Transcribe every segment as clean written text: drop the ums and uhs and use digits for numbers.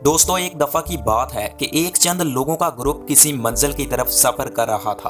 दोस्तों, एक दफा की बात है कि एक चंद लोगों का ग्रुप किसी मंजिल की तरफ सफर कर रहा था।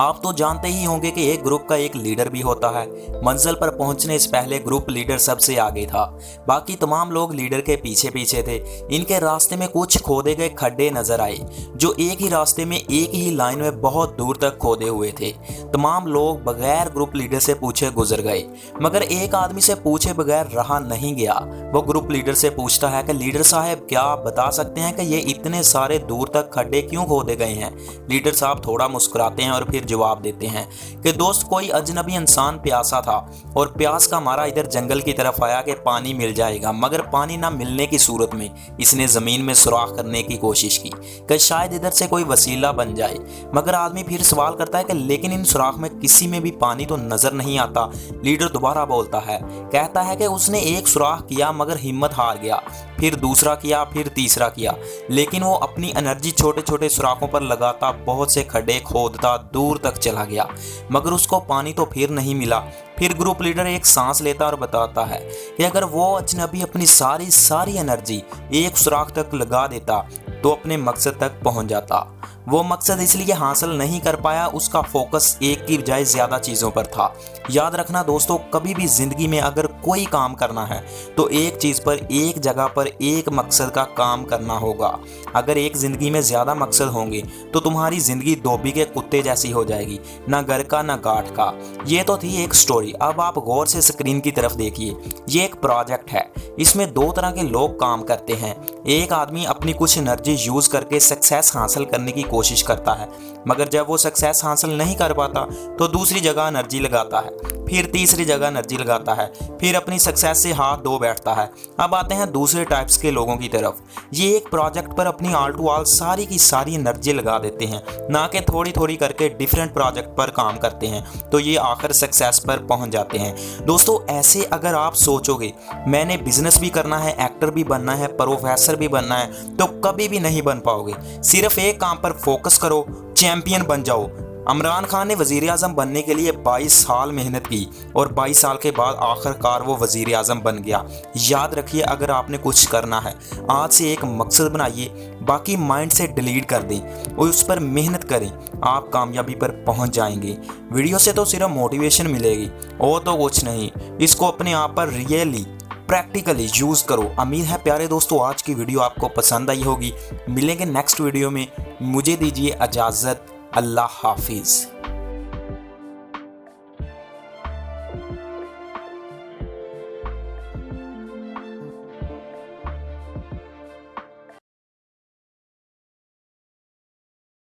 आप तो जानते ही होंगे कि एक ग्रुप का एक लीडर भी होता है। मंजिल पर पहुंचने से पहले ग्रुप लीडर सबसे आगे था। बाकी तमाम लोग लीडर के पीछे पीछे थे। इनके रास्ते में कुछ खोदे गए खड्डे नजर आए, जो एक ही रास्ते में एक ही लाइन में बहुत दूर तक खोदे हुए थे। तमाम लोग बगैर ग्रुप लीडर से पूछे गुजर गए, मगर एक आदमी से पूछे बगैर रहा नहीं गया। वो ग्रुप लीडर से पूछता है कि लीडर साहब, क्या आप बता सकते हैं कि ये इतने सारे दूर तक खड्डे क्यों खोदे गए हैं? लीडर साहब थोड़ा मुस्कुराते हैं और फिर जवाब देते हैं कि दोस्त, कोई अजनबी इंसान प्यासा था और प्यास का मारा इधर जंगल की तरफ आया कि पानी मिल जाएगा, मगर पानी ना मिलने की सूरत में इसने जमीन में सुराख करने की कोशिश की कि शायद इधर से कोई वसीला बन जाए। मगर आदमी फिर सवाल करता है कि लेकिन इन सुराख में किसी में भी पानी तो नजर नहीं आता। लीडर दोबारा बोलता है, कहता है कि उसने एक सुराख किया मगर हिम्मत हार गया, फिर दूसरा किया, फिर तीसरा किया, लेकिन वो अपनी एनर्जी छोटे छोटे सुराखों पर लगाता बहुत से खड्डे खोदता दूर तक चला गया, मगर उसको पानी तो फिर नहीं मिला। फिर ग्रुप लीडर एक सांस लेता और बताता है कि अगर वो अजनबी अपनी सारी एनर्जी एक सुराख तक लगा देता तो अपने मकसद तक पहुंच जाता। वो मकसद इसलिए हासिल नहीं कर पाया, उसका फोकस एक की बजाय ज्यादा चीजों पर था। याद रखना दोस्तों, कभी भी जिंदगी में अगर कोई काम करना है तो एक चीज पर, एक जगह पर, एक मकसद का काम करना होगा। अगर एक जिंदगी में ज्यादा मकसद होंगे तो तुम्हारी जिंदगी धोबी के कुत्ते जैसी हो जाएगी, ना घर का ना गाठ का। ये तो थी एक स्टोरी। अब आप गौर से स्क्रीन की तरफ देखिए। ये एक प्रोजेक्ट है, इसमें दो तरह के लोग काम करते हैं। एक आदमी अपनी कुछ एनर्जी यूज करके सक्सेस हासिल करने की कोशिश करता है, मगर जब वो सक्सेस हासिल नहीं कर पाता तो दूसरी जगह एनर्जी लगाता है, फिर तीसरी जगह एनर्जी लगाता है, फिर अपनी सक्सेस से हाथ धो बैठता है। अब आते हैं दूसरे टाइप्स के लोगों की तरफ। ये एक प्रोजेक्ट पर अपनी ऑल टू ऑल सारी की सारी एनर्जी लगा देते हैं, ना कि थोड़ी थोड़ी करके डिफरेंट प्रोजेक्ट पर काम करते हैं तो ये आखिर सक्सेस पर पहुंच जाते हैं। दोस्तों, ऐसे अगर आप सोचोगे मैंने बिजनेस भी करना है, एक्टर भी बनना है, प्रोफेसर भी बनना है, तो कभी भी नहीं बन पाओगे। सिर्फ एक काम पर फोकस करो, चैंपियन बन जाओ। इमरान खान ने वजीर आजम बनने के लिए 22 साल मेहनत की और 22 साल के बाद आखिरकार वो वजीर आजम बन गया। याद रखिए, अगर आपने कुछ करना है आज से एक मकसद बनाइए, बाकी माइंड से डिलीट कर दें और उस पर मेहनत करें, आप कामयाबी पर पहुंच जाएंगे। वीडियो से तो सिर्फ मोटिवेशन मिलेगी और तो कुछ नहीं। इसको अपने आप पर रियली प्रैक्टिकली यूज करो। उम्मीद है प्यारे दोस्तों आज की वीडियो आपको पसंद आई होगी। मिलेंगे नेक्स्ट वीडियो में। मुझे दीजिए इजाजत। अल्लाह हाफिज।